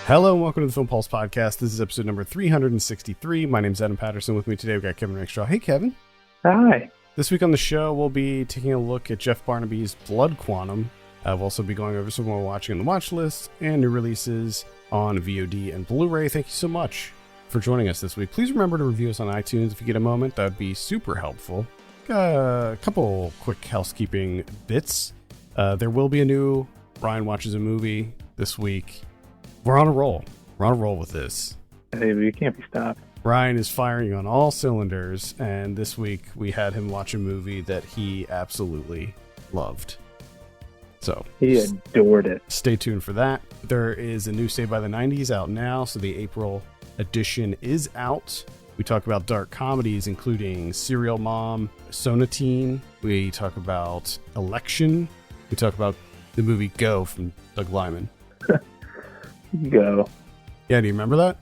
Hello and welcome to the Film Pulse Podcast. This is episode number 363. My name's Adam Patterson. With me today, we've got Kevin Rakestraw. Hey, Kevin. Hi. This week on the show, we'll be taking a look at Jeff Barnaby's Blood Quantum. We'll also be going over some more watching on the watch list and new releases on VOD and Blu-ray. Thank you so much for joining us this week. Please remember to review us on iTunes if you get a moment. That would be super helpful. A couple quick housekeeping bits. There will be a new Ryan Watches a Movie this week. We're on a roll. We're on a roll with this. Hey, we can't be stopped. Ryan is firing on all cylinders, and this week we had him watch a movie that he absolutely loved. So he adored it. Stay tuned for that. There is a new Saved by the 90s out now, so the April edition is out. We talk about dark comedies, including Serial Mom, Sonatine. We talk about Election. We talk about the movie Go from Doug Liman. Go. Yeah, do you remember that?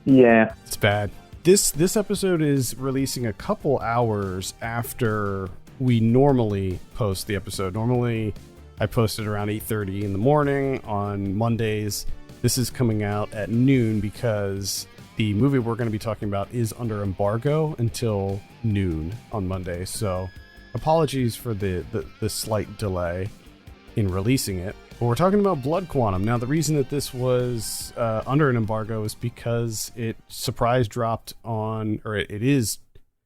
Yeah. It's bad. This episode is releasing a couple hours after we normally post the episode. Normally, I post it around 8:30 in the morning on Mondays. This is coming out at noon because the movie we're going to be talking about is under embargo until noon on Monday. So apologies for the slight delay in releasing it. But we're talking about Blood Quantum. Now, the reason that this was under an embargo is because it surprise dropped on, or it is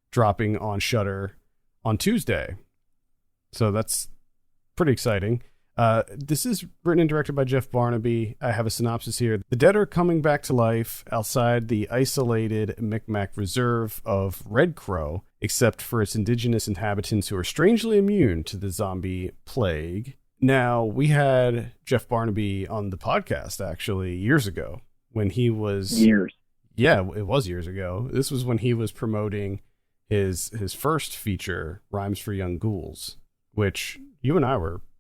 dropping on Shudder on Tuesday. So that's pretty exciting. This is written and directed by Jeff Barnaby. I have a synopsis here. The dead are coming back to life outside the isolated Micmac Reserve of Red Crow, except for its indigenous inhabitants who are strangely immune to the zombie plague. Now, we had Jeff Barnaby on the podcast, actually, years ago when he was... Years. Yeah, it was years ago. This was when he was promoting his first feature, Rhymes for Young Ghouls, which you and I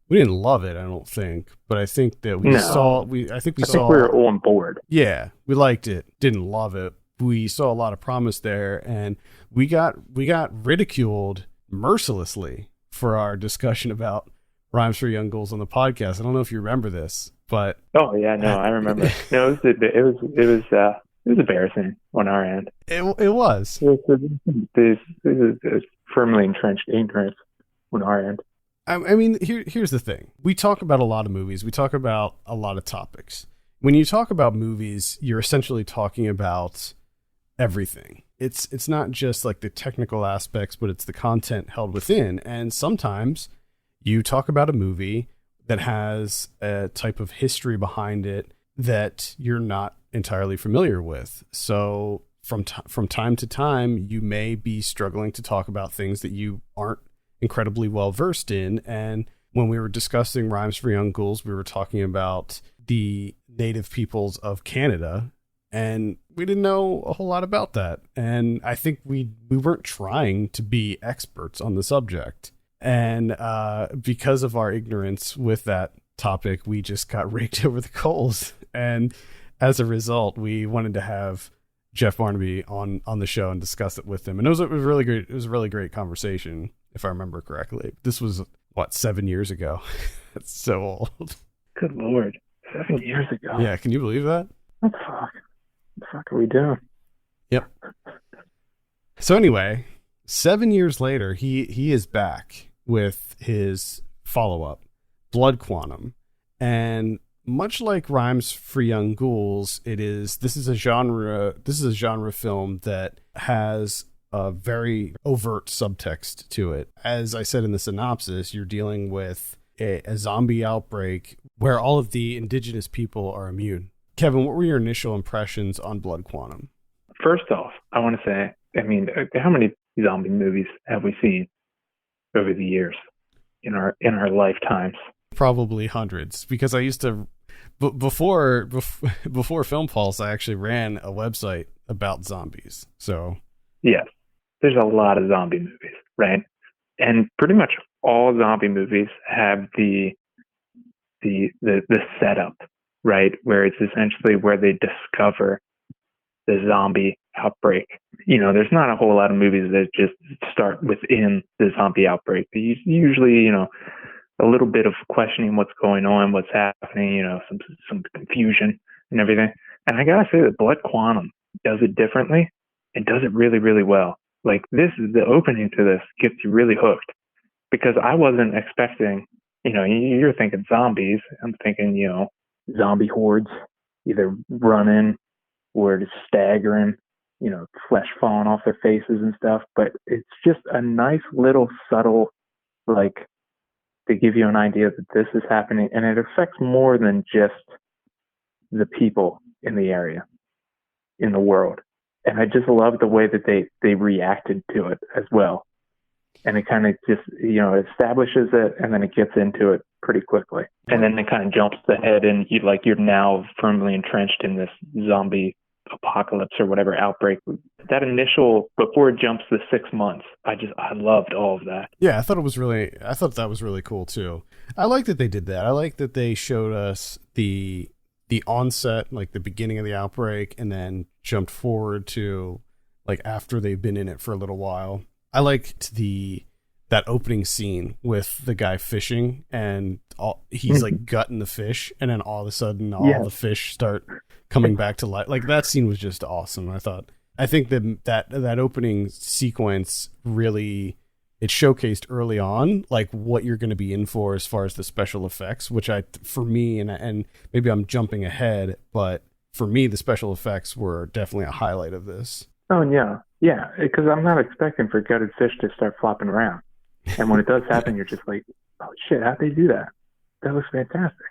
we didn't love it, I don't think, but I think that we saw... I think we were on board. Yeah, we liked it, didn't love it. We saw a lot of promise there, and we got ridiculed mercilessly for our discussion about Rhymes for Young Ghouls on the podcast. I don't know if you remember this, but oh yeah, no, I remember. No, it was embarrassing on our end. It was. It was firmly entrenched ignorance on our end. I mean, here's the thing. We talk about a lot of movies. We talk about a lot of topics. When you talk about movies, you're essentially talking about everything. It's not just like the technical aspects, but it's the content held within. And sometimes you talk about a movie that has a type of history behind it that you're not entirely familiar with. So from time to time, you may be struggling to talk about things that you aren't incredibly well versed in. And when we were discussing Rhymes for Young Ghouls, we were talking about the native peoples of Canada, and we didn't know a whole lot about that. And I think we weren't trying to be experts on the subject. And because of our ignorance with that topic, we just got raked over the coals. And as a result, we wanted to have Jeff Barnaby on the show and discuss it with him. And it was really great. It was a really great conversation, if I remember correctly. This was, 7 years ago? That's so old. Good Lord. 7 years ago. Yeah, can you believe that? What the fuck are we doing? Yep. So anyway, 7 years later, he is back with his follow-up, Blood Quantum. And much like Rhymes for Young Ghouls, this is a genre film that has a very overt subtext to it. As I said in the synopsis, you're dealing with a zombie outbreak where all of the indigenous people are immune. Kevin, what were your initial impressions on Blood Quantum? First off, I want to say, how many zombie movies have we seen over the years in our lifetimes? Probably hundreds, because I used to before Film Pulse, I actually ran a website about zombies. So yes, there's a lot of zombie movies, right? And pretty much all zombie movies have the setup, right, where it's essentially where they discover the zombie outbreak. There's not a whole lot of movies that just start within the zombie outbreak. They usually, a little bit of questioning what's going on, what's happening, some confusion, and everything. And I gotta say that Blood Quantum does it differently and does it really, really well. Like the opening to this gets you really hooked because I wasn't expecting, you're thinking zombies. I'm thinking, zombie hordes either running or just staggering, flesh falling off their faces and stuff. But it's just a nice little subtle, like, to give you an idea that this is happening, and it affects more than just the people in the area, in the world. And I just love the way that they reacted to it as well. And it kind of just, establishes it, and then it gets into it pretty quickly. And then it kind of jumps ahead, and you're now firmly entrenched in this zombie apocalypse or whatever outbreak. That initial, before it jumps the 6 months, I loved all of that. Yeah, I thought that was really cool too. I like that they did that. I like that they showed us the onset, like the beginning of the outbreak, and then jumped forward to like after they've been in it for a little while. I liked that opening scene with the guy fishing, and he's like gutting the fish, and then all of a sudden the fish start coming back to life. Like that scene was just awesome. I think that opening sequence really, it showcased early on like what you're going to be in for as far as the special effects, which for me, and maybe I'm jumping ahead, but for me the special effects were definitely a highlight of this. Oh yeah, because I'm not expecting for gutted fish to start flopping around, and when it does happen, you're just like, oh shit, how'd they do that? That looks fantastic.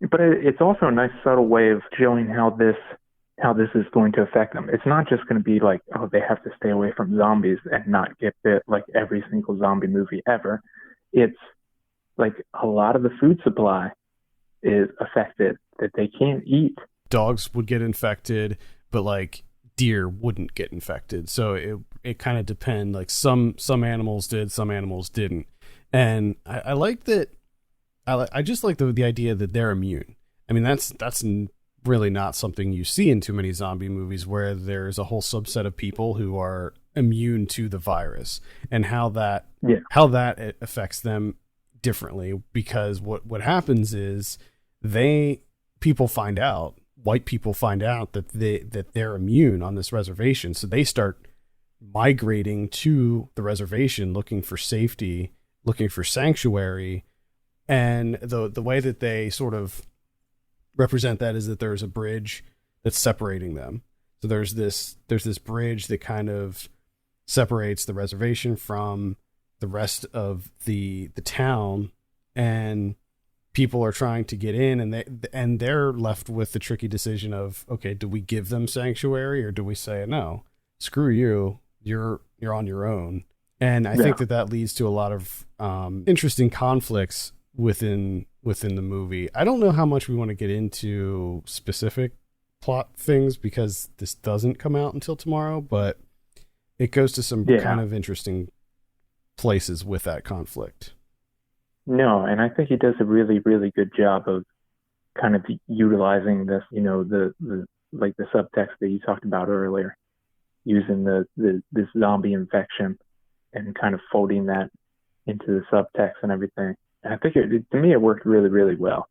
But it's also a nice subtle way of showing how this is going to affect them. It's not just going to be like, oh, they have to stay away from zombies and not get bit like every single zombie movie ever. It's like a lot of the food supply is affected that they can't eat. Dogs would get infected, but like deer wouldn't get infected. So it kind of depend. Like some animals did, some animals didn't. And I like that. I just like the idea that they're immune. I mean, that's really not something you see in too many zombie movies, where there's a whole subset of people who are immune to the virus, and how that affects them differently. Because what happens is white people find out that they're immune on this reservation, so they start migrating to the reservation, looking for safety, looking for sanctuary. And the way that they sort of represent that is that there's a bridge that's separating them. So there's this bridge that kind of separates the reservation from the rest of the town, and people are trying to get in, and they're left with the tricky decision of, okay, do we give them sanctuary, or do we say, no, screw you, you're on your own? And I think that leads to a lot of interesting conflicts within the movie. I don't know how much we want to get into specific plot things because this doesn't come out until tomorrow, but it goes to some kind of interesting places with that conflict. No, and I think he does a really, really good job of kind of utilizing this, the like the subtext that you talked about earlier, using this zombie infection and kind of folding that into the subtext and everything. And I think to me, it worked really, really well.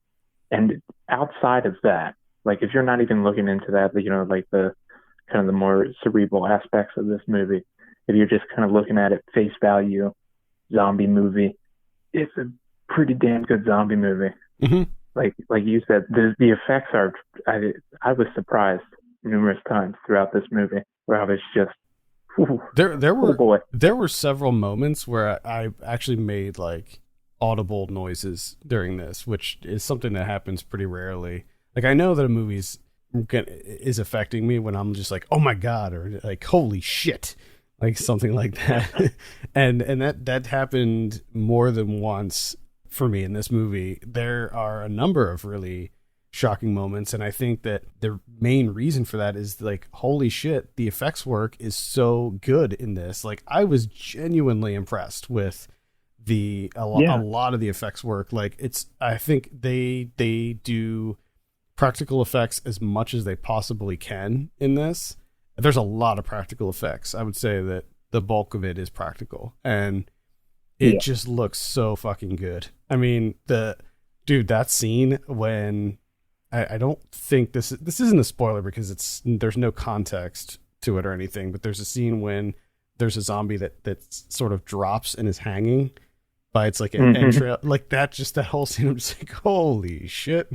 And outside of that, like if you're not even looking into that, like the kind of the more cerebral aspects of this movie, if you're just kind of looking at it face value, zombie movie, it's a pretty damn good zombie movie. Mm-hmm. Like you said, the effects are, I was surprised numerous times throughout this movie where I was just, there were several moments where I actually made like audible noises during this, which is something that happens pretty rarely. Like I know that a movie is affecting me when I'm just like, oh my God, or like, holy shit, like something like that. and that happened more than once for me in this movie. There are a number of really shocking moments, and I think that the main reason for that is like, holy shit, the effects work is so good in this. Like I was genuinely impressed with a lot of the effects work. Like I think they do practical effects as much as they possibly can in this. There's a lot of practical effects. I would say that the bulk of it is practical, and it just looks so fucking good. I mean, that scene when I don't think this isn't a spoiler because there's no context to it or anything, but there's a scene when there's a zombie that sort of drops and is hanging by its like entrail, like that. Just that whole scene, I'm just like, holy shit.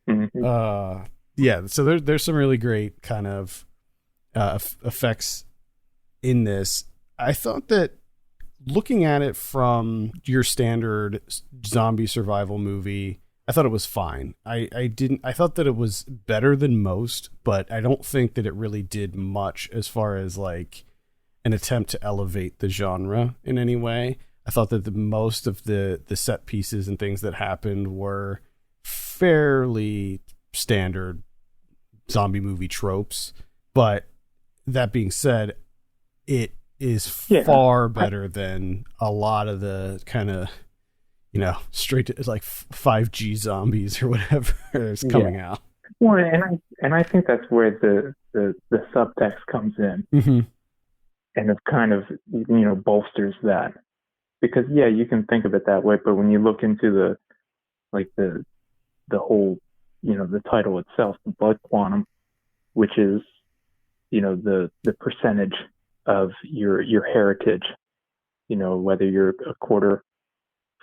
Yeah. So there's some really great kind of effects in this. I thought that looking at it from your standard zombie survival movie, I thought it was fine. I thought that it was better than most, but I don't think that it really did much as far as like an attempt to elevate the genre in any way. I thought that most of the set pieces and things that happened were fairly standard zombie movie tropes. But that being said, it is far better than a lot of the kind of, straight to like 5G zombies or whatever is coming out. Well, and I think that's where the subtext comes in, and it kind of bolsters that, because you can think of it that way, but when you look into the whole the title itself, the blood quantum, which is the percentage of your heritage, whether you're a quarter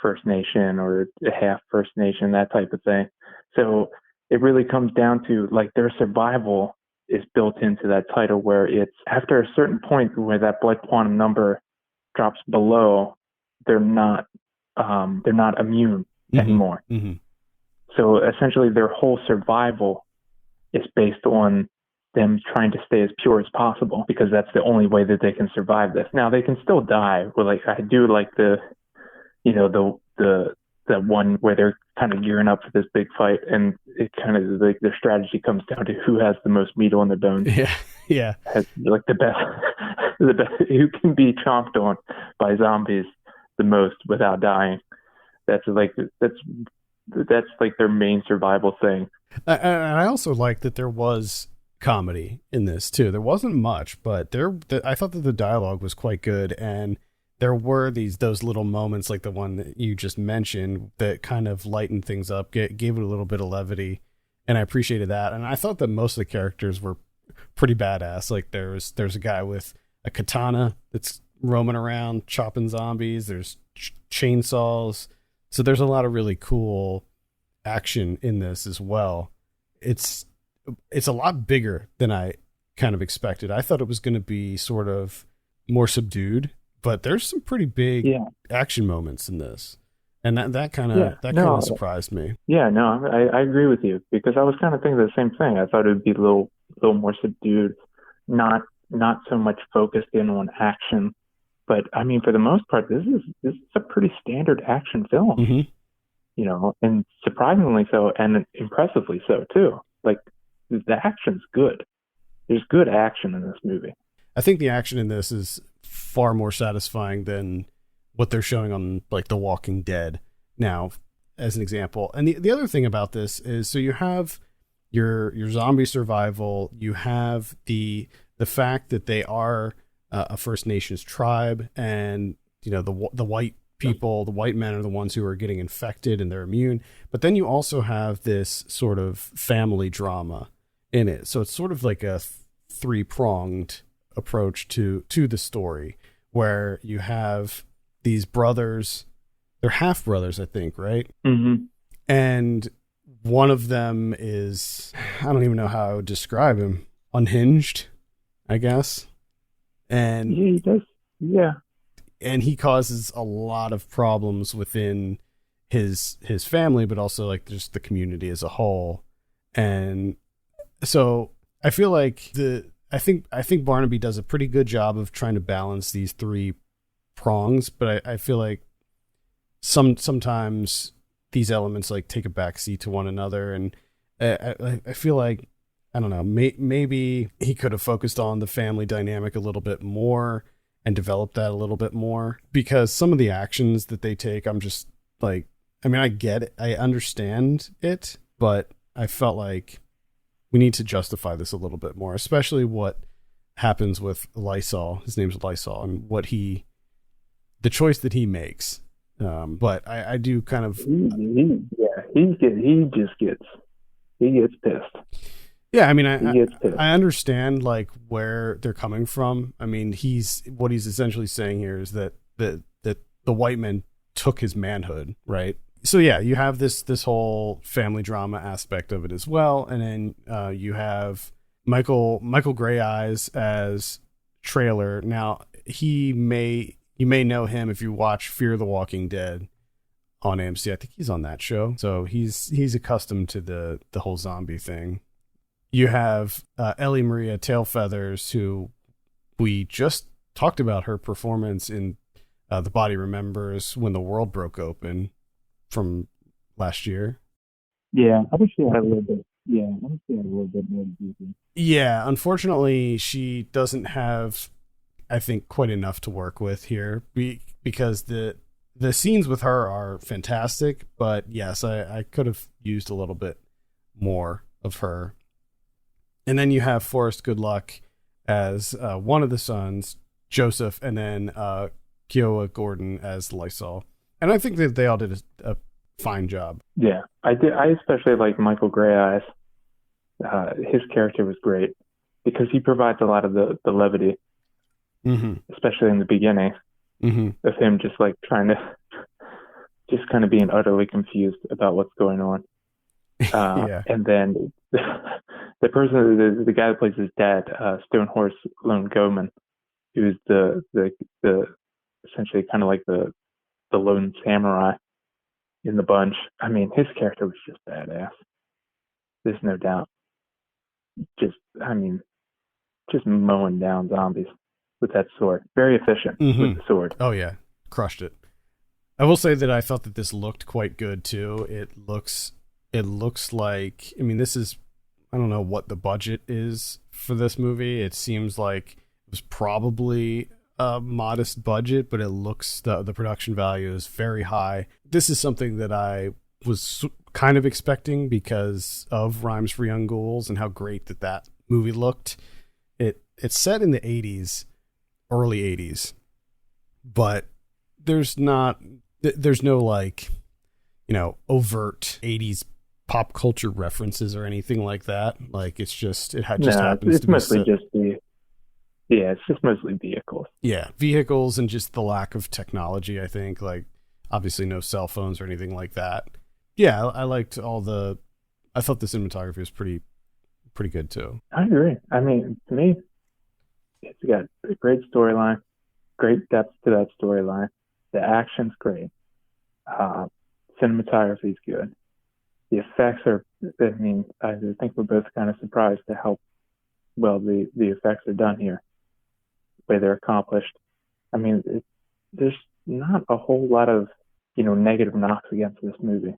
First Nation or a half First Nation, that type of thing. So it really comes down to like their survival is built into that title, where it's after a certain point where that blood quantum number drops below, they're not immune anymore. So essentially their whole survival is based on them trying to stay as pure as possible, because that's the only way that they can survive this. Now they can still die. Well, like I do like the one where they're kind of gearing up for this big fight, and it kind of like their strategy comes down to who has the most meat on their bones. Yeah. Has like the best, who can be chomped on by zombies the most without dying. That's like their main survival thing. And I also like that there was comedy in this too. There wasn't much, but I thought that the dialogue was quite good, and there were those little moments like the one that you just mentioned that kind of lightened things up, gave it a little bit of levity, and I appreciated that. And I thought that most of the characters were pretty badass. Like there's a guy with a katana that's roaming around chopping zombies. There's chainsaws. So there's a lot of really cool action in this as well. It's a lot bigger than I kind of expected. I thought it was going to be sort of more subdued, but there's some pretty big action moments in this, and that kind of surprised me. Yeah, no, I agree with you, because I was kind of thinking the same thing. I thought it would be a little more subdued, not so much focused in on action. But I mean, for the most part, this is a pretty standard action film, and surprisingly so, and impressively so too. Like the action's good. There's good action in this movie. I think the action in this is far more satisfying than what they're showing on like The Walking Dead now, as an example. And the other thing about this is, so you have your zombie survival, you have the fact that they are a First Nations tribe, and the white people, the white men are the ones who are getting infected and they're immune. But then you also have this sort of family drama in it. So it's sort of like a three-pronged approach to the story, where you have these brothers, they're half brothers, I think, right? And one of them is, I don't even know how I would describe him, unhinged, I guess. And yeah, he does. Yeah. And he causes a lot of problems within his family, but also like just the community as a whole. And so I feel like I think Barnaby does a pretty good job of trying to balance these three prongs, but I feel like sometimes these elements like take a backseat to one another, and I feel like, I don't know, maybe he could have focused on the family dynamic a little bit more and developed that a little bit more, because some of the actions that they take, I'm just like, I mean, I get it, I understand it, but I felt like we need to justify this a little bit more, especially what happens with Lysol. His name's Lysol, and the choice that he makes. But I do kind of, he just gets He gets pissed. Yeah, I mean, He gets pissed. I understand like where they're coming from. I mean, he's essentially saying here is that the white men took his manhood, right? So yeah, you have this whole family drama aspect of it as well, and then you have Michael Gray Eyes as Trailer. Now you may know him if you watch Fear the Walking Dead on AMC. I think he's on that show, so he's accustomed to the whole zombie thing. You have Ellie Maria Tailfeathers, who we just talked about her performance in The Body Remembers When the World Broke Open from last year. Yeah, I wish she had a little bit. Yeah, I wish she had a little bit more detail. Yeah, unfortunately, she doesn't have, I think, quite enough to work with here because the scenes with her are fantastic. But yes, I could have used a little bit more of her. And then you have Forrest Goodluck as one of the sons, Joseph, and then Kiowa Gordon as Lysol. And I think that they all did a fine job. Yeah, I did. I especially like Michael Gray Eyes. His character was great because he provides a lot of the levity, especially in the beginning of him just like trying to just kind of being utterly confused about what's going on. Yeah. And then the person, the guy that plays his dad, Stonehorse Lone Goman, who's the essentially kind of like the lone samurai in the bunch. I mean, his character was just badass. There's no doubt. Just mowing down zombies with that sword. Very efficient with the sword. Oh yeah, crushed it. I will say that I thought that this looked quite good too. It looks like, I mean, this is, I don't know what the budget is for this movie. It seems like it was probably a modest budget, but it looks, the production value is very high. This is something that I was kind of expecting because of Rhymes for Young Ghouls and how great that movie looked. It's set in the 80s, early 80s, but there's no like, you know, overt 80s pop culture references or anything like that. Like it's just happens it's to be mostly just it's just mostly vehicles. Yeah, vehicles and just the lack of technology. I think, like, obviously no cell phones or anything like that. Yeah, I liked I thought the cinematography was pretty good too. I agree. I mean, to me, it's got a great storyline, great depth to that storyline. The action's great. Cinematography's good. The effects are, I mean, I think we're both kind of surprised at how well the effects are done here, the way they're accomplished. I mean, there's not a whole lot of, negative knocks against this movie.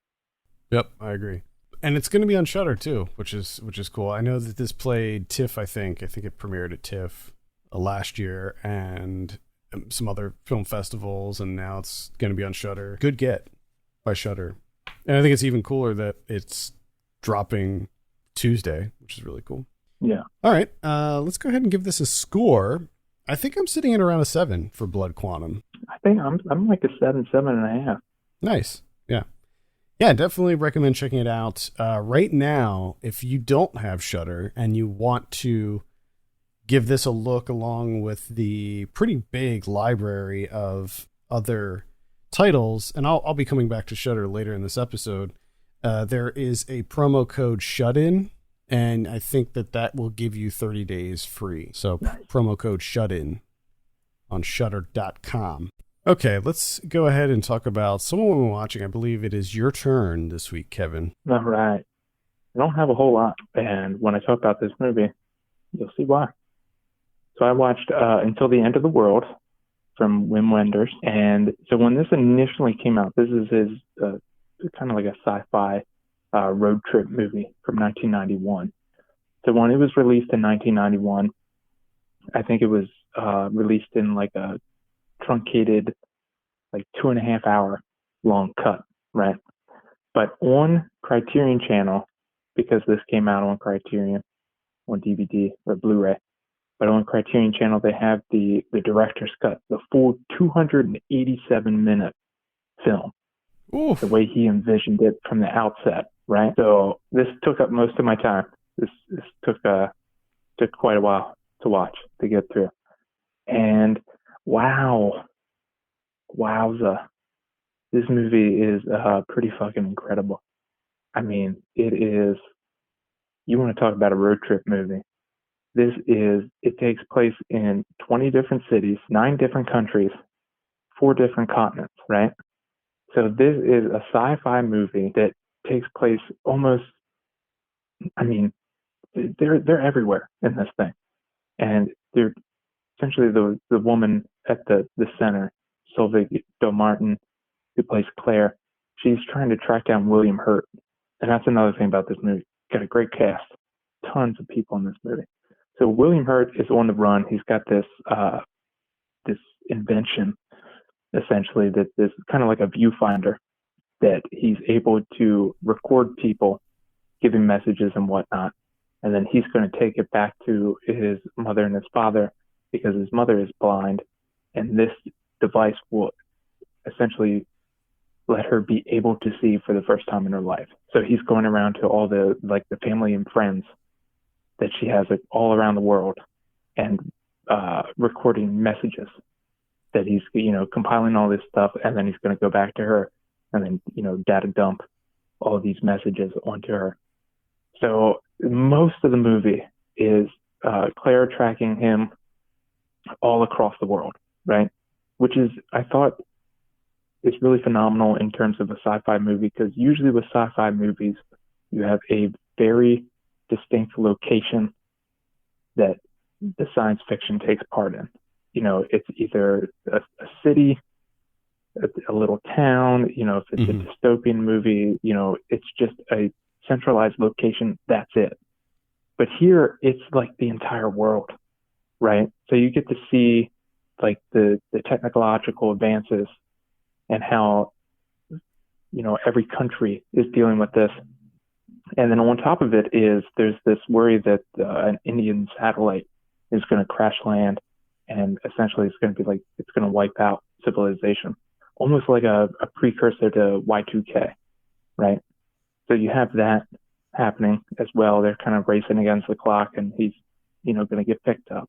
Yep, I agree. And it's going to be on Shudder too, which is cool. I know that this played TIFF, I think it premiered at TIFF last year and some other film festivals, and now it's going to be on Shudder. Good get by Shudder. And I think it's even cooler that it's dropping Tuesday, which is really cool. Yeah. All right, let's go ahead and give this a score. I think I'm sitting at around a 7 for Blood Quantum. I think I'm like a 7.5. Nice. Yeah. Yeah, definitely recommend checking it out. Right now, if you don't have Shudder and you want to give this a look along with the pretty big library of other titles, and I'll be coming back to Shudder later in this episode, there is a promo code SHUTIN, and I think that will give you 30 days free. So promo code SHUTIN on Shudder.com. Okay, let's go ahead and talk about someone we've been watching. I believe it is your turn this week, Kevin. All right. I don't have a whole lot, and when I talk about this movie, you'll see why. So I watched Until the End of the World from Wim Wenders, and so when this initially came out, this is his kind of like a sci-fi road trip movie from 1991. So when it was released in 1991, I think it was released in like a truncated, like 2.5 hour long cut, right? But on Criterion Channel, because this came out on Criterion on DVD or Blu-ray, but on Criterion Channel they have the director's cut, the full 287-minute film. Oof. The way he envisioned it from the outset, right? So this took up most of my time. This took quite a while to watch, to get through. And wow, wowza, this movie is pretty fucking incredible. I mean, it is, you want to talk about a road trip movie. It takes place in 20 different cities, 9 different countries, 4 different continents, right? So this is a sci-fi movie that takes place almost, I mean, they're everywhere in this thing. And they're essentially the woman at the center, Sylvie Martin, who plays Claire, she's trying to track down William Hurt. And that's another thing about this movie. Got a great cast. Tons of people in this movie. So William Hurt is on the run. He's got this invention, essentially, that is kind of like a viewfinder, that he's able to record people giving messages and whatnot. And then he's going to take it back to his mother and his father, because his mother is blind. And this device will essentially let her be able to see for the first time in her life. So he's going around to all the family and friends that she has all around the world, and recording messages that he's, compiling all this stuff, and then he's going to go back to her and then, data dump all of these messages onto her. So most of the movie is Claire tracking him all across the world, right? Which is, I thought, is really phenomenal in terms of a sci-fi movie, because usually with sci-fi movies, you have a very distinct location that the science fiction takes part in. It's either a city, a little town, if it's a dystopian movie, it's just a centralized location, that's it. But here, it's like the entire world, right? So you get to see like the technological advances and how, every country is dealing with this. And then on top of it there's this worry that an Indian satellite is going to crash land, and essentially it's going to wipe out civilization, almost like a precursor to Y2K, right? So you have that happening as well. They're kind of racing against the clock, and he's, going to get picked up.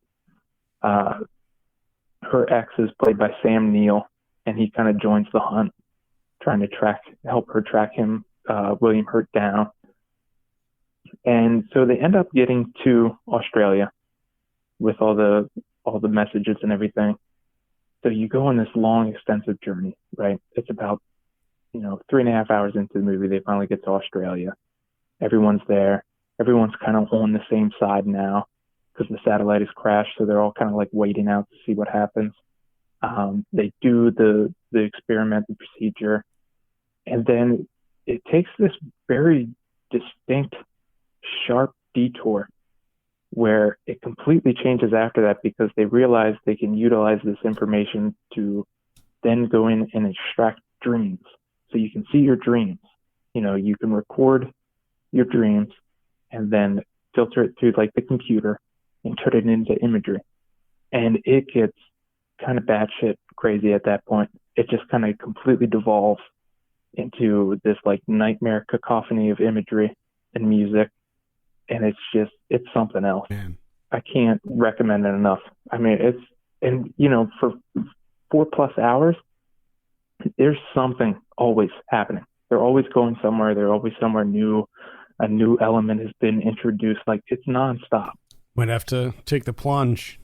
Her ex is played by Sam Neill, and he kind of joins the hunt, trying to help her track him, William Hurt, down. And so they end up getting to Australia with all the messages and everything. So you go on this long, extensive journey, right? It's about, 3.5 hours into the movie, they finally get to Australia. Everyone's there. Everyone's kind of on the same side now, because the satellite has crashed. So they're all kind of like waiting out to see what happens. They do the experiment, the procedure, and then it takes this very distinct, sharp detour where it completely changes after that, because they realize they can utilize this information to then go in and extract dreams. So you can see your dreams. You can record your dreams and then filter it through like the computer and turn it into imagery. And it gets kind of batshit crazy at that point. It just kind of completely devolves into this like nightmare cacophony of imagery and music. And it's something else. Man. I can't recommend it enough. I mean, for 4+ hours, there's something always happening. They're always going somewhere. They're always somewhere new. A new element has been introduced. Like, it's nonstop. Might have to take the plunge.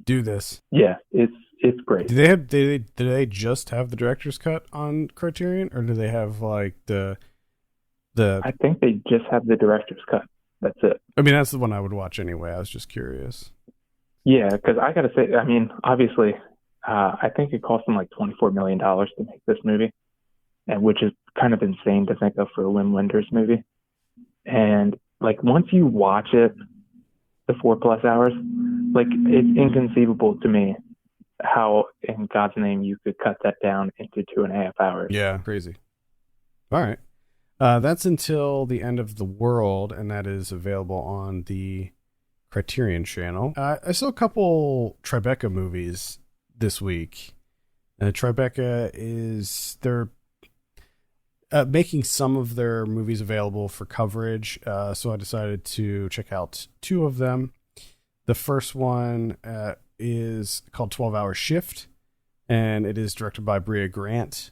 Do this. Yeah, it's great. Do they just have the director's cut on Criterion, or do they have like the I think they just have the director's cut. That's it. I mean, that's the one I would watch anyway. I was just curious. Yeah, because I gotta say, I mean, obviously, I think it cost them like $24 million to make this movie, and which is kind of insane to think of for a Wim Wenders movie. And like, once you watch it, the 4+ hours, like, it's inconceivable to me how in God's name you could cut that down into 2.5 hours. Yeah, crazy. All right. That's Until the End of the World, and that is available on the Criterion channel. I saw a couple Tribeca movies this week. Tribeca is making some of their movies available for coverage. So I decided to check out two of them. The first one is called 12-Hour Shift, and it is directed by Brea Grant,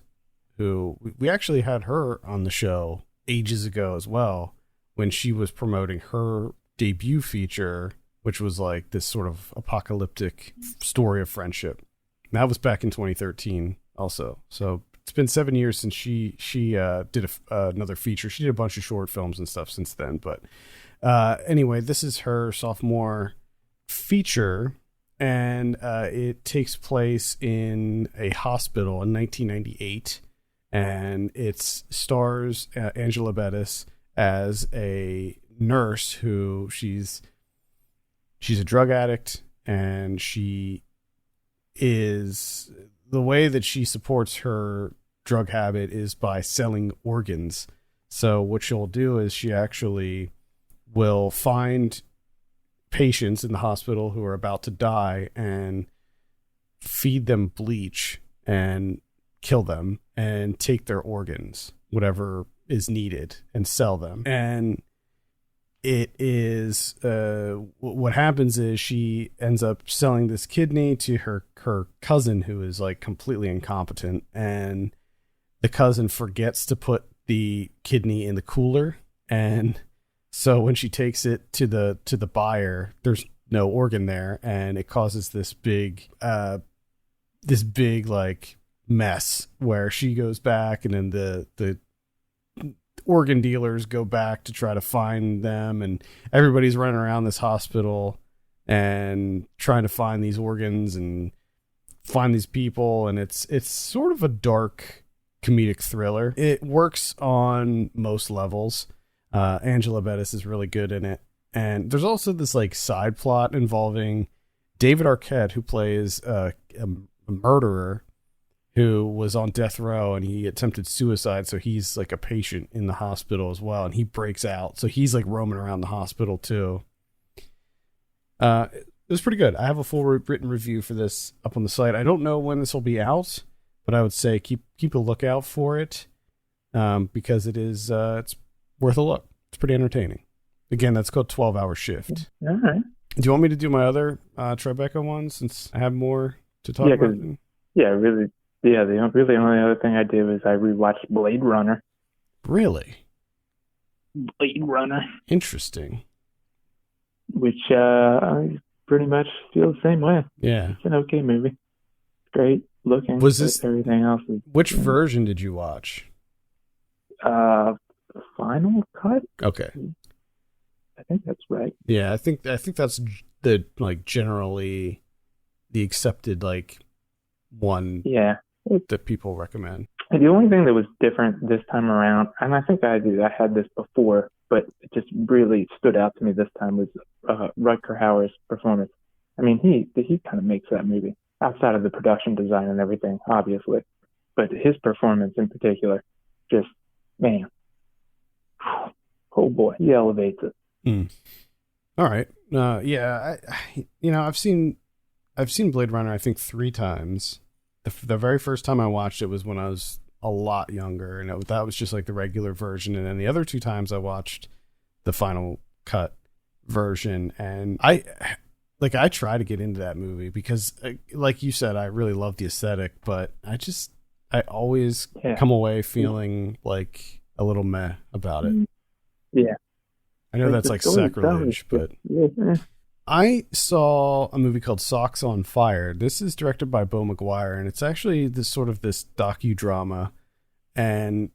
who we actually had her on the show ages ago as well, when she was promoting her debut feature, which was like this sort of apocalyptic story of friendship. And that was back in 2013 also. So it's been 7 years since she did another feature. She did a bunch of short films and stuff since then. But anyway, this is her sophomore feature, and it takes place in a hospital in 1998, and it stars Angela Bettis as a nurse who she's a drug addict, and the way that she supports her drug habit is by selling organs. So what she'll do is she actually will find patients in the hospital who are about to die and feed them bleach and kill them and take their organs, whatever is needed, and sell them. And it is what happens is she ends up selling this kidney to her cousin, who is like completely incompetent, and the cousin forgets to put the kidney in the cooler, and so when she takes it to the buyer, there's no organ there, and it causes this big like mess where she goes back, and then the organ dealers go back to try to find them, and everybody's running around this hospital and trying to find these organs and find these people, and it's sort of a dark comedic thriller. It works on most levels. Angela Bettis is really good in it, and there's also this like side plot involving David Arquette, who plays a murderer who was on death row, and he attempted suicide. So he's like a patient in the hospital as well, and he breaks out. So he's like roaming around the hospital too. It was pretty good. I have a full written review for this up on the site. I don't know when this will be out, but I would say keep a lookout for it, because it's worth a look. It's pretty entertaining. Again, that's called 12-Hour Shift. All right. Do you want me to do my other Tribeca one, since I have more to talk about? Yeah, really. Yeah, the only other thing I did was I rewatched Blade Runner. Really? Blade Runner. Interesting. Which I pretty much feel the same way. Yeah. It's an okay movie. Great looking. Was this everything else? Which version did you watch? Final cut. Okay. I think that's right. Yeah, I think that's the like generally the accepted like one. Yeah. That people recommend. And the only thing that was different this time around, and I think I had this before, but it just really stood out to me this time, was Rutger Hauer's performance. I mean, he kind of makes that movie, outside of the production design and everything, obviously, but his performance in particular, just, man, oh boy, he elevates it. Mm. All right. Yeah, I've seen Blade Runner, I think 3 times. The very first time I watched it was when I was a lot younger, and that was just like the regular version. And then the other 2 times I watched the final cut version, and I try to get into that movie because, like you said, I really love the aesthetic, but I always come away feeling like a little meh about it. Yeah. I know that's like sacrilege, but I saw a movie called Socks on Fire. This is directed by Beau McGuire, and it's actually this docudrama. And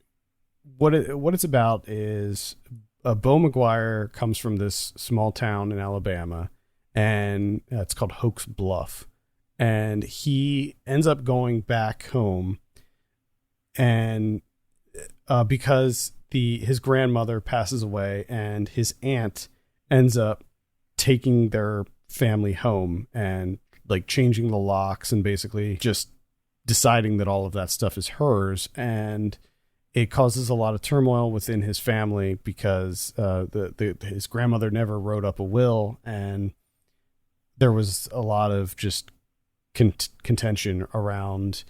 what it's about is Beau McGuire comes from this small town in Alabama, and it's called Hoax Bluff. And he ends up going back home, and because his grandmother passes away, and his aunt ends up taking their family home and like changing the locks and basically just deciding that all of that stuff is hers. And it causes a lot of turmoil within his family because his grandmother never wrote up a will, and there was a lot of just contention around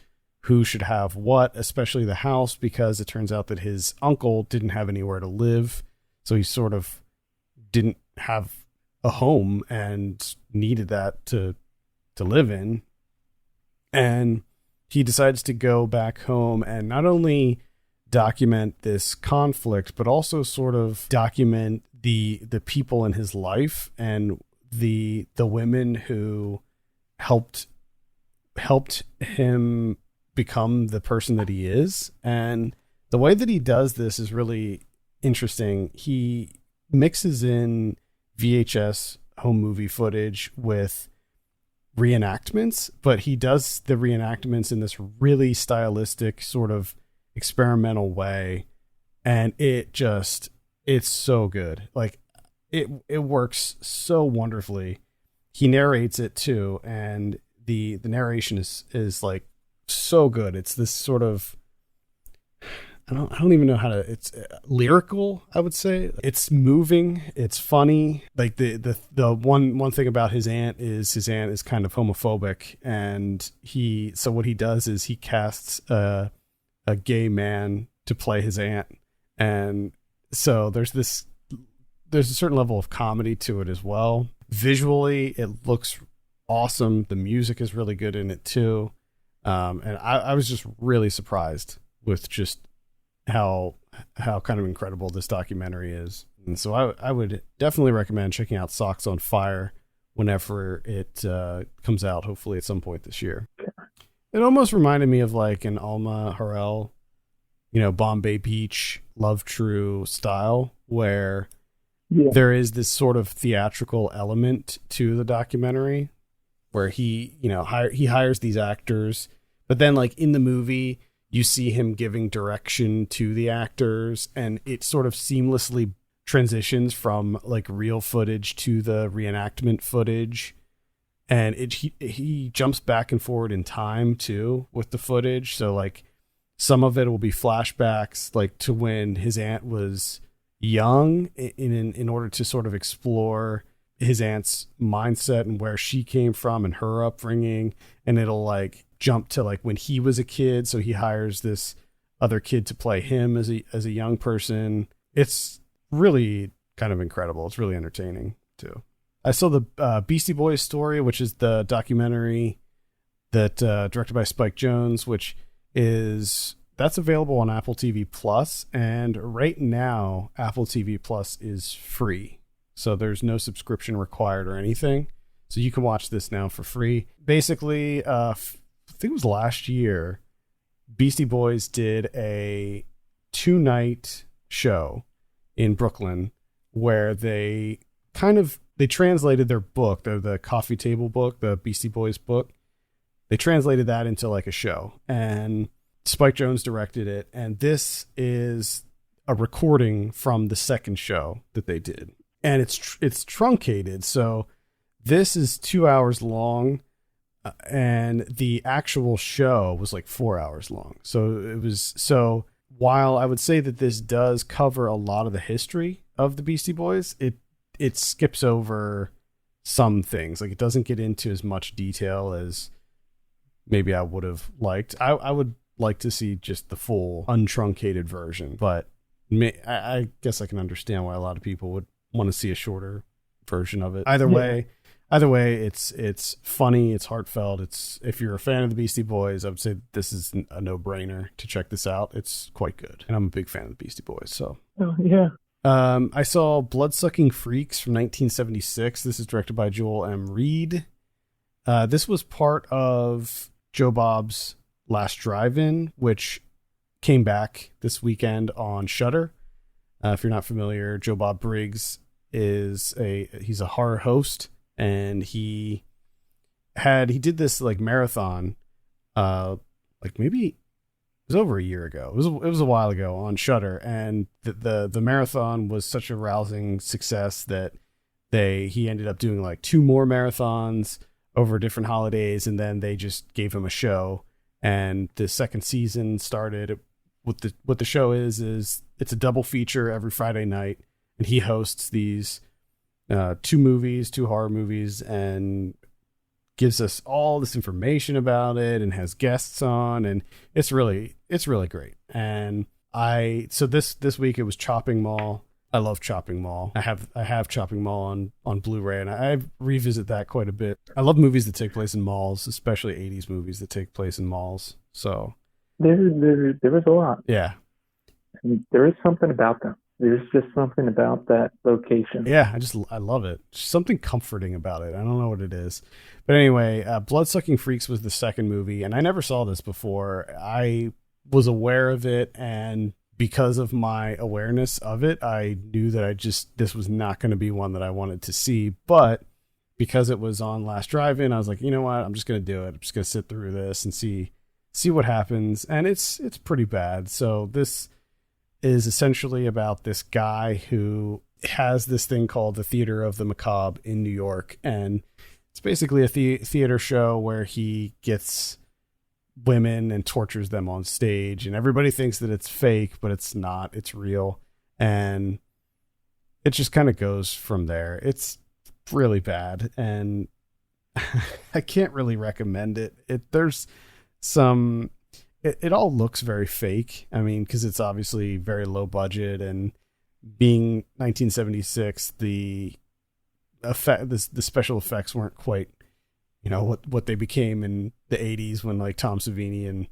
who should have what, especially the house, because it turns out that his uncle didn't have anywhere to live. So he sort of didn't have a home and needed that to live in. And he decides to go back home and not only document this conflict, but also sort of document the people in his life and the women who helped him become the person that he is. And the way that he does this is really interesting. He mixes in VHS home movie footage with reenactments, but he does the reenactments in this really stylistic sort of experimental way, and it's so good. Like it works so wonderfully. He narrates it too, and the narration is like so good. It's this sort of, I don't even know how to, it's lyrical, I would say. It's moving, it's funny. Like the one thing about his aunt is kind of homophobic, and so what he does is he casts a gay man to play his aunt. And so there's a certain level of comedy to it as well. Visually, it looks awesome. The music is really good in it too. And I was just really surprised with just how kind of incredible this documentary is. And so I would definitely recommend checking out Socks on Fire whenever it comes out, hopefully at some point this year. It almost reminded me of like an Alma Harrell, Bombay Beach, Love True style, where there is this sort of theatrical element to the documentary where he hires these actors, but then like in the movie, you see him giving direction to the actors, and it sort of seamlessly transitions from like real footage to the reenactment footage. And he jumps back and forward in time too with the footage. So like some of it will be flashbacks like to when his aunt was young in order to sort of explore his aunt's mindset and where she came from and her upbringing. And it'll like jump to like when he was a kid. So he hires this other kid to play him as a young person. It's really kind of incredible. It's really entertaining too. I saw the Beastie Boys Story, which is the documentary that directed by Spike Jonze, that's available on Apple TV Plus. And right now, Apple TV Plus is free. So there's no subscription required or anything. So you can watch this now for free. Basically, I think it was last year, Beastie Boys did a 2-night show in Brooklyn where they translated their book, the coffee table book, the Beastie Boys book. They translated that into like a show, and Spike Jonze directed it. And this is a recording from the second show that they did. And it's truncated. So this is 2 hours long, and the actual show was like 4 hours long. So while I would say that this does cover a lot of the history of the Beastie Boys, it skips over some things. Like it doesn't get into as much detail as maybe I would have liked. I would like to see just the full untruncated version, but I guess I can understand why a lot of people would want to see a shorter version of it. Either way, it's funny, it's heartfelt. If you're a fan of the Beastie Boys, I would say this is a no-brainer to check this out. It's quite good, and I'm a big fan of the Beastie Boys. So, I saw Bloodsucking Freaks from 1976. This is directed by Joel M. Reed. This was part of Joe Bob's Last Drive-In, which came back this weekend on Shudder. If you're not familiar, Joe Bob Briggs he's a horror host, and he did this like marathon, like maybe it was over a year ago. It was a while ago on Shudder, and the marathon was such a rousing success that he ended up doing like 2 more marathons over different holidays, and then they just gave him a show. And the second season started. What the show is it's a double feature every Friday night, and he hosts these 2 horror movies, and gives us all this information about it and has guests on, and it's really great. And so this week it was Chopping Mall. I love Chopping Mall. I have Chopping Mall on Blu-ray, and I revisit that quite a bit. I love movies that take place in malls, especially 80s movies that take place in malls. So there was a lot. Yeah. And there is something about them. There's just something about that location. Yeah, I love it. Something comforting about it. I don't know what it is. But anyway, Bloodsucking Freaks was the second movie, and I never saw this before. I was aware of it, and because of my awareness of it, I knew that this was not going to be one that I wanted to see. But because it was on Last Drive-In, I was like, you know what? I'm just going to do it. I'm just going to sit through this and see what happens. And it's pretty bad. So this is essentially about this guy who has this thing called the Theater of the Macabre in New York. And it's basically a theater show where he gets women and tortures them on stage, and everybody thinks that it's fake, but it's not. It's real. And it just kind of goes from there. It's really bad, and I can't really recommend it. It all looks very fake. I mean, because it's obviously very low budget, and being 1976, the special effects weren't quite, what they became in the 80s when like Tom Savini and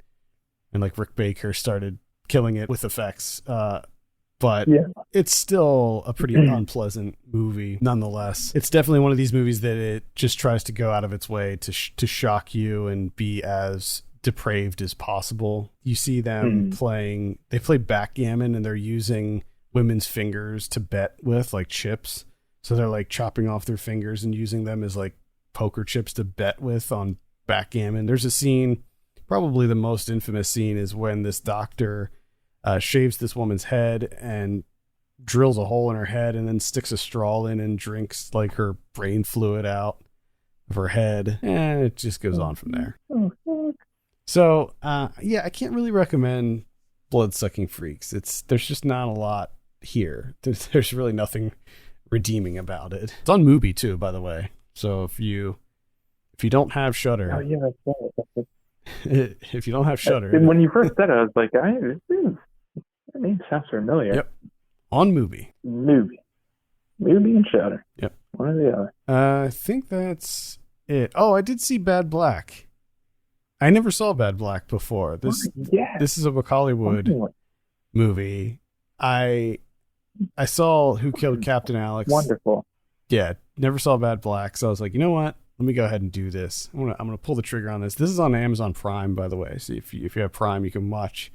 like Rick Baker started killing it with effects. But yeah, it's still a pretty unpleasant movie nonetheless. It's definitely one of these movies that it just tries to go out of its way to shock you and be as depraved as possible. You see them they play backgammon, and they're using women's fingers to bet with, like chips. So they're like chopping off their fingers and using them as like poker chips to bet with on backgammon. There's a scene, probably the most infamous scene, is when this doctor shaves this woman's head and drills a hole in her head and then sticks a straw in and drinks like her brain fluid out of her head, and it just goes on from there. So yeah, I can't really recommend Bloodsucking Freaks. There's just not a lot here. There's really nothing redeeming about it. It's on Mubi too, by the way. So if you don't have Shudder, oh yeah, that's if you don't have Shudder, when you first said it, I was like, that name sounds familiar. Yep, on Mubi. Mubi and Shudder. Yep, one or the other. I think that's it. Oh, I did see Bad Black. I never saw Bad Black before. This is a Hollywood movie. I saw Who Killed Captain Alex. Wonderful. Yeah, never saw Bad Black, so I was like, you know what? Let me go ahead and do this. I'm gonna pull the trigger on this. This is on Amazon Prime, by the way. So if you have Prime, you can watch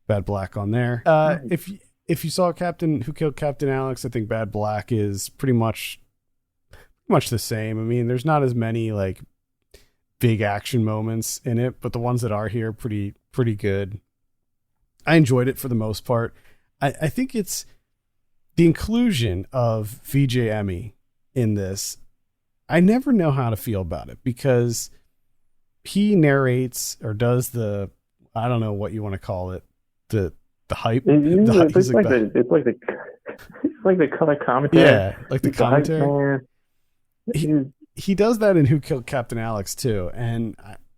Bad Black on there. Nice. If you saw Who Killed Captain Alex, I think Bad Black is pretty much the same. I mean, there's not as many like big action moments in it, but the ones that are here pretty good. I enjoyed it for the most part. I think it's the inclusion of VJ Emmy in this. I never know how to feel about it, because he narrates or does I don't know what you want to call it, the hype. It's like the color commentary. Yeah, like the commentary. He does that in Who Killed Captain Alex too, and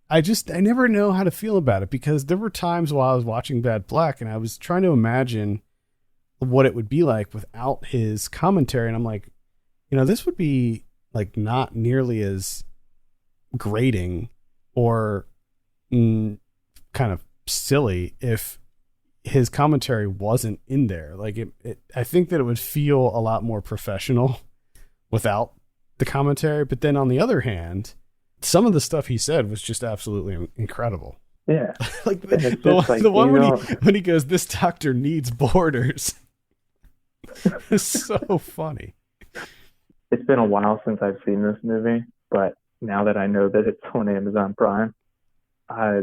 I never know how to feel about it, because there were times while I was watching Bad Black and I was trying to imagine what it would be like without his commentary, and I'm like, this would be like not nearly as grating or kind of silly if his commentary wasn't in there. Like I think that it would feel a lot more professional without the commentary. But then on the other hand, some of the stuff he said was just absolutely incredible. Yeah. Like the one when he goes, "This doctor needs borders." It's so funny. It's been a while since I've seen this movie, but now that I know that it's on Amazon Prime, I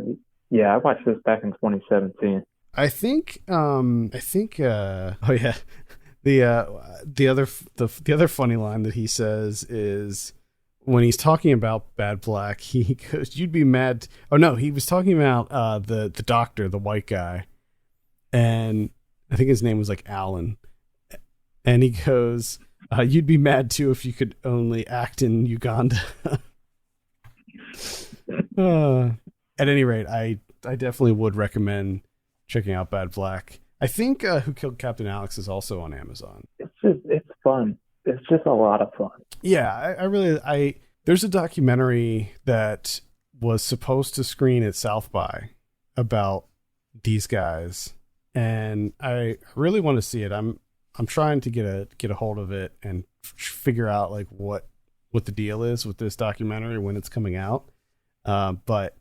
watched this back in 2017. I think oh yeah. The other funny line that he says is when he's talking about Bad Black, he goes, "You'd be mad." Oh no, he was talking about the doctor, the white guy, and I think his name was like Alan, and he goes, "You'd be mad too if you could only act in Uganda." At any rate, I definitely would recommend checking out Bad Black. I think Who Killed Captain Alex is also on Amazon. It's fun. It's just a lot of fun. Yeah, I there's a documentary that was supposed to screen at South by about these guys, and I really want to see it. I'm trying to get a hold of it and figure out like what the deal is with this documentary when it's coming out. But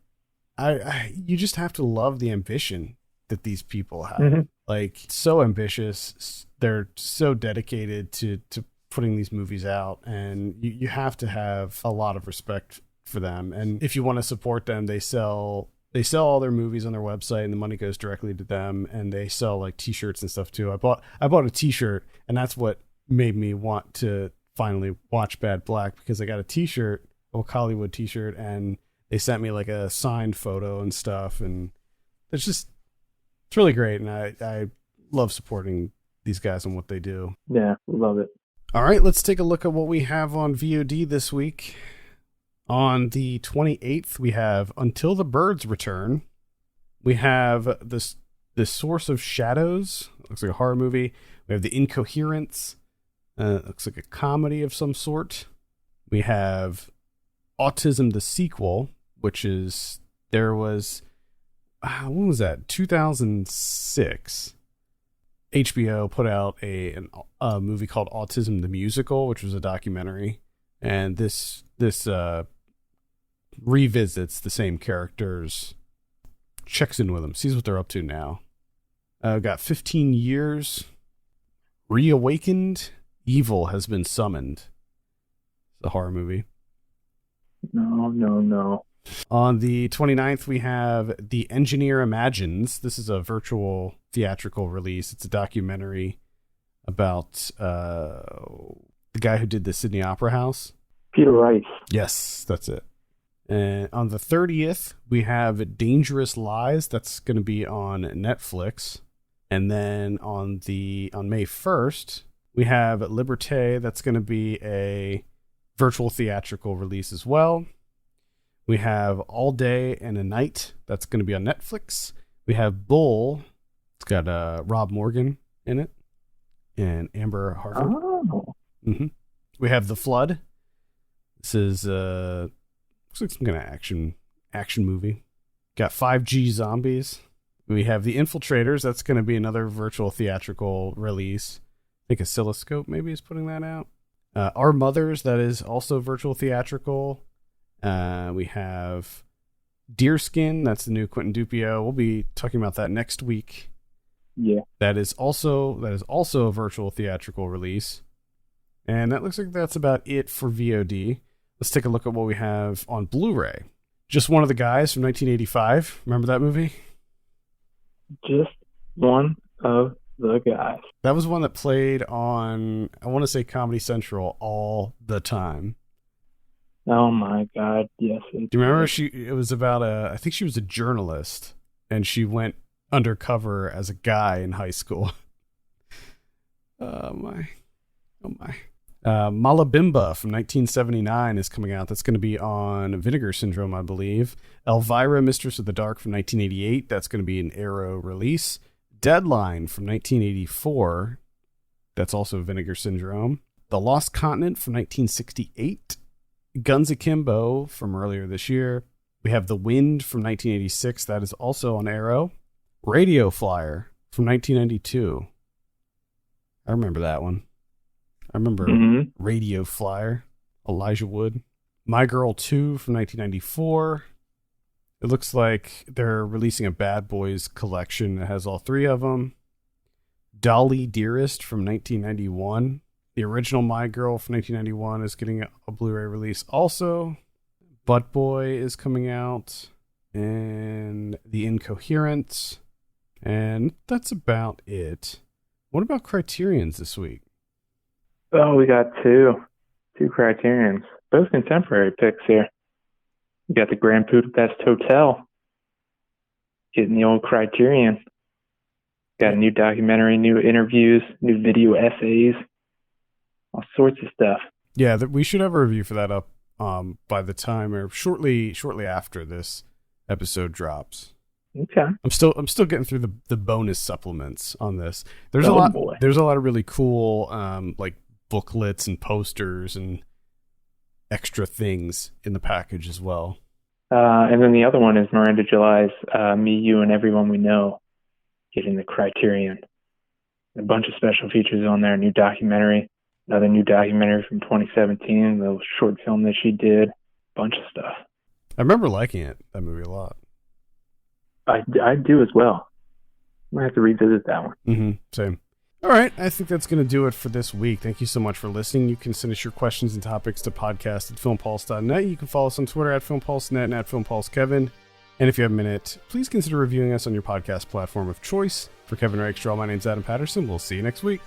you just have to love the ambition that these people have. Mm-hmm. Like, so ambitious. They're so dedicated to putting these movies out, and you have to have a lot of respect for them. And if you want to support them, they sell all their movies on their website, and the money goes directly to them. And they sell like t-shirts and stuff too. I bought a t-shirt, and that's what made me want to finally watch Bad Black, because I got a t-shirt, a Hollywood t-shirt, and they sent me like a signed photo and stuff. And it's really great. And I love supporting these guys and what they do. Yeah, love it. All right, let's take a look at what we have on VOD this week. On the 28th, we have Until the Birds Return. We have The Source of Shadows. Looks like a horror movie. We have The Incoherence. Looks like a comedy of some sort. We have Autism the Sequel, which is, there was, when was that? 2006. HBO put out a movie called Autism the Musical, which was a documentary. And this revisits the same characters, checks in with them, sees what they're up to now. Got 15 Years, Reawakened, Evil Has Been Summoned. It's a horror movie. No. On the 29th, we have The Engineer Imagines. This is a virtual theatrical release. It's a documentary about the guy who did the Sydney Opera House. Peter Rice. Yes, that's it. And on the 30th, we have Dangerous Lies. That's going to be on Netflix. And then on May 1st, we have Liberté. That's going to be a virtual theatrical release as well. We have All Day and a Night. That's going to be on Netflix. We have Bull. It's got Rob Morgan in it and Amber Harvard. Oh. Mm-hmm. We have The Flood. This is looks like some kind of action movie. Got 5G Zombies. We have The Infiltrators. That's going to be another virtual theatrical release. I think Oscilloscope maybe is putting that out. Our Mothers. That is also virtual theatrical. We have Deerskin. That's the new Quentin Dupieux. We'll be talking about that next week. Yeah. That is also a virtual theatrical release. And that looks like that's about it for VOD. Let's take a look at what we have on Blu-ray. Just One of the Guys from 1985. Remember that movie? Just One of the Guys. That was one that played on, I want to say, Comedy Central all the time. Oh my God, yes. Do you remember it was about I think she was a journalist, and she went undercover as a guy in high school. Oh my. Malabimba from 1979 is coming out. That's going to be on Vinegar Syndrome, I believe. Elvira, Mistress of the Dark from 1988. That's going to be an Arrow release. Deadline from 1984. That's also Vinegar Syndrome. The Lost Continent from 1968. Guns Akimbo from earlier this year. We have The Wind from 1986. That is also on Arrow. Radio Flyer from 1992. I remember that one. I remember Radio Flyer. Elijah Wood. My Girl 2 from 1994. It looks like they're releasing a Bad Boys collection that has all three of them. Dolly Dearest from 1991. The original My Girl from 1991 is getting a Blu-ray release also. Butt Boy is coming out. And The Incoherence. And that's about it. What about Criterion's this week? Oh, we got two Criterions. Both contemporary picks here. We got the Grand Budapest Hotel. Getting the old Criterion. Got a new documentary, new interviews, new video essays. All sorts of stuff. Yeah, we should have a review for that up by the time or shortly after this episode drops. Okay. I'm still getting through the bonus supplements on this. There's Boy. There's a lot of really cool like booklets and posters and extra things in the package as well. And then the other one is Miranda July's Me, You, and Everyone We Know, getting the Criterion. A bunch of special features on there, new documentary, another new documentary from 2017, the short film that she did, bunch of stuff. I remember liking that movie a lot. I do as well. I might have to revisit that one. Mm-hmm. Same. All right, I think that's going to do it for this week. Thank you so much for listening. You can send us your questions and topics to podcast@filmpulse.net. You can follow us on Twitter @filmpulsenet and @filmpulsekevin. And if you have a minute, please consider reviewing us on your podcast platform of choice. For Kevin Rakestraw, my name's Adam Patterson. We'll see you next week.